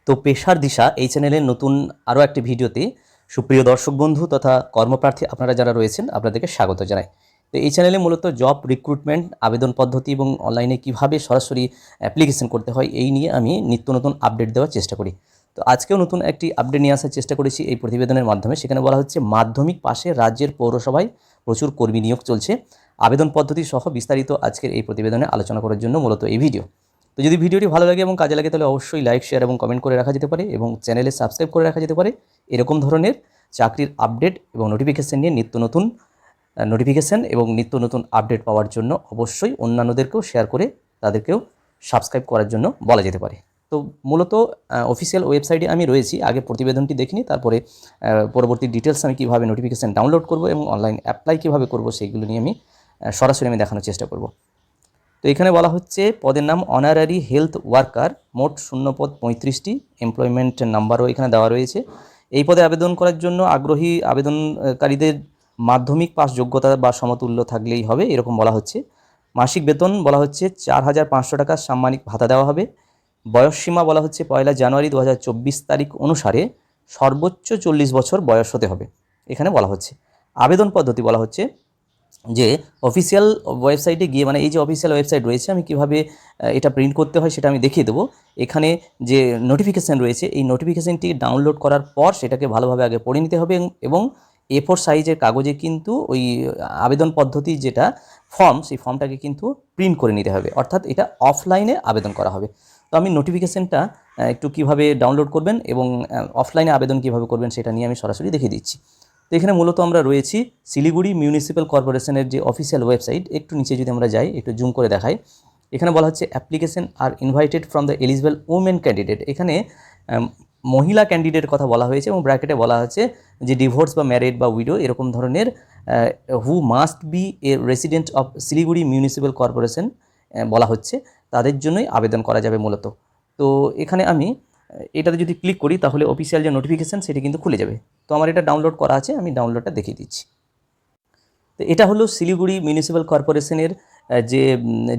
তো পেশার দিশা এই চ্যানেলের নতুন আরও একটি ভিডিওতে সুপ্রিয় দর্শক বন্ধু তথা কর্মপ্রার্থী আপনারা যারা রয়েছেন আপনাদেরকে স্বাগত জানাই। তো এই চ্যানেলে মূলত জব রিক্রুটমেন্ট, আবেদন পদ্ধতি এবং অনলাইনে কিভাবে সরাসরি অ্যাপ্লিকেশন করতে হয় এই নিয়ে আমি নিত্য নতুন আপডেট দেওয়ার চেষ্টা করি। তো আজকেও নতুন একটি আপডেট নিয়ে আসার চেষ্টা করেছি এই প্রতিবেদনের মাধ্যমে। সেখানে বলা হচ্ছে মাধ্যমিক পাশে রাজ্যের পৌরসভায় প্রচুর কর্মী নিয়োগ চলছে। আবেদন পদ্ধতি সহ বিস্তারিত আজকের এই প্রতিবেদনে আলোচনা করার জন্য মূলত এই ভিডিও। তো যদি ভিডিওটি ভালো লাগে এবং কাজে লাগে তাহলে অবশ্যই লাইক, শেয়ার এবং কমেন্ট করে রাখা যেতে পারে এবং চ্যানেলে সাবস্ক্রাইব করে রাখা যেতে পারে। এরকম ধরনের চাকরির আপডেট এবং নোটিফিকেশান নিয়ে নিত্য নতুন নোটিফিকেশান এবং নিত্য নতুন আপডেট পাওয়ার জন্য অবশ্যই অন্যান্যদেরকেও শেয়ার করে তাদেরকেও সাবস্ক্রাইব করার জন্য বলা যেতে পারে। তো মূলত অফিসিয়াল ওয়েবসাইটে আমি রয়েছি। আগে প্রতিবেদনটি দেখিনি, তারপরে পরবর্তী ডিটেলস আমি কীভাবে নোটিফিকেশান ডাউনলোড করব এবং অনলাইন অ্যাপ্লাই কীভাবে করব সেইগুলো নিয়ে আমি সরাসরি দেখানোর চেষ্টা করব। তো এখানে বলা হচ্ছে পদের নাম অনারারি হেলথ ওয়ার্কার, মোট শূন্যপদ 35টি, এমপ্লয়মেন্ট নাম্বারও এখানে দেওয়া রয়েছে। এই পদে আবেদন করার জন্য আগ্রহী আবেদনকারীদের মাধ্যমিক পাস যোগ্যতা বা সমতুল্য থাকলেই হবে, এরকম বলা হচ্ছে। মাসিক বেতন বলা হচ্ছে 4,500 টাকা সাম্মানিক ভাতা দেওয়া হবে। বয়সসীমা বলা হচ্ছে 1 জানুয়ারি 2024 তারিখ অনুসারে সর্বোচ্চ 40 বছর বয়স হতে হবে এখানে বলা হচ্ছে। আবেদন পদ্ধতি বলা হচ্ছে যে অফিসিয়াল ওয়েবসাইটে গিয়ে, এই যে অফিসিয়াল ওয়েবসাইট রয়েছে, আমি কিভাবে এটা প্রিন্ট করতে হয় সেটা আমি দেখিয়ে দেবো। এখানে যে নোটিফিকেশান রয়েছে এই নোটিফিকেশানটি ডাউনলোড করার পর সেটাকে ভালোভাবে আগে পড়ে নিতে হবে এবং A4 সাইজের কাগজে কিন্তু ওই আবেদন পদ্ধতি যেটা ফর্ম, সেই ফর্মটাকে কিন্তু প্রিন্ট করে নিতে হবে, অর্থাৎ এটা অফলাইনে আবেদন করা হবে। তো আমি নোটিফিকেশানটা একটু কিভাবে ডাউনলোড করবেন এবং অফলাইনে আবেদন কিভাবে করবেন সেটা নিয়ে আমি সরাসরি দেখিয়ে দিচ্ছি। তো এখানে মূলত আমরা রয়েছি শিলিগুড়ি মিউনিসিপ্যাল কর্পোরেশনের যে অফিসিয়াল ওয়েবসাইট। একটু নিচে যদি আমরা যাই, একটু জুম করে দেখাই, এখানে বলা হচ্ছে application are invited from the eligible women candidate. এখানে মহিলা ক্যান্ডিডেটের কথা বলা হয়েছে এবং ব্র্যাকেটে বলা হচ্ছে যে ডিভোর্স বা ম্যারিড বা উইডো এরকম ধরনের who must be a resident of Siliguri municipal corporation বলা হচ্ছে, তাদের জন্যই আবেদন করা যাবে মূলত। তো এখানে আমি এটাতে যদি ক্লিক করি তাহলে অফিসিয়াল যে নোটিফিকেশান সেটি কিন্তু খুলে যাবে। তো আমার এটা ডাউনলোড করা আছে, আমি ডাউনলোডটা দেখিয়ে দিচ্ছি। তো এটা হলো শিলিগুড়ি মিউনিসিপ্যাল কর্পোরেশনের যে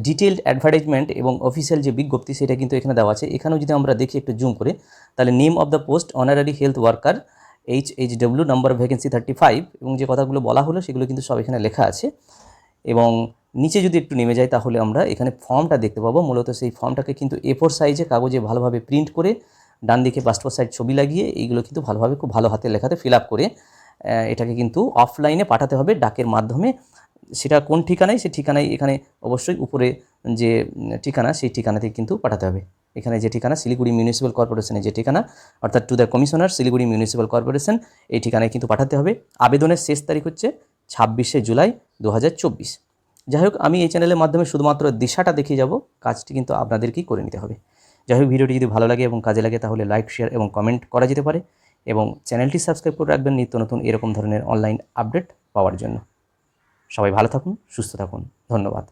ডিটেলড অ্যাডভার্টাইজমেন্ট এবং অফিসিয়াল যে বিজ্ঞপ্তি সেটা কিন্তু এখানে দেওয়া আছে। এখানেও যদি আমরা দেখি একটু জুম করে, তাহলে name of the post honorary health worker HHW, number of vacancy 35 এবং যে কথাগুলো বলা হলো সেগুলো কিন্তু সব এখানে লেখা আছে। এবং নিচে যদি একটু নেমে যায় তাহলে আমরা এখানে ফর্মটা দেখতে পাবো। মূলত সেই ফর্মটাকে কিন্তু A4 সাইজে কাগজে ভালোভাবে প্রিন্ট করে ডান দিকে পাসপোর্ট সাইজ ছবি লাগিয়ে এইগুলো কিন্তু ভালোভাবে খুব ভালো হাতের লেখাতে ফিল আপ করে এটাকে কিন্তু অফলাইনে পাঠাতে হবে ডাকের মাধ্যমে। সেটা কোন ঠিকানায়, সেই ঠিকানায় এখানে অবশ্যই উপরে যে ঠিকানা সেই ঠিকানাতে কিন্তু পাঠাতে হবে। এখানে যে ঠিকানা শিলিগুড়ি মিউনিসিপ্যাল কর্পোরেশনের যে ঠিকানা, অর্থাৎ to the commissioner Siliguri municipal corporation, এই ঠিকানায় কিন্তু পাঠাতে হবে। আবেদনের শেষ তারিখ হচ্ছে 26শে জুলাই 2024। যাই হোক, আমি এই চ্যানেলের মাধ্যমে শুধুমাত্র দিশাটা দেখিয়ে যাব, কাজটি কিন্তু আপনাদেরকেই করে নিতে হবে। যাই হোক, ভিডিওটি যদি ভালো লাগে এবং কাজে লাগে তাহলে লাইক, শেয়ার এবং কমেন্ট করা যেতে পারে এবং চ্যানেলটি সাবস্ক্রাইব করে রাখবেন নিত্য নতুন এরকম ধরনের অনলাইন আপডেট পাওয়ার জন্য। সবাই ভালো থাকুন, সুস্থ থাকুন, ধন্যবাদ।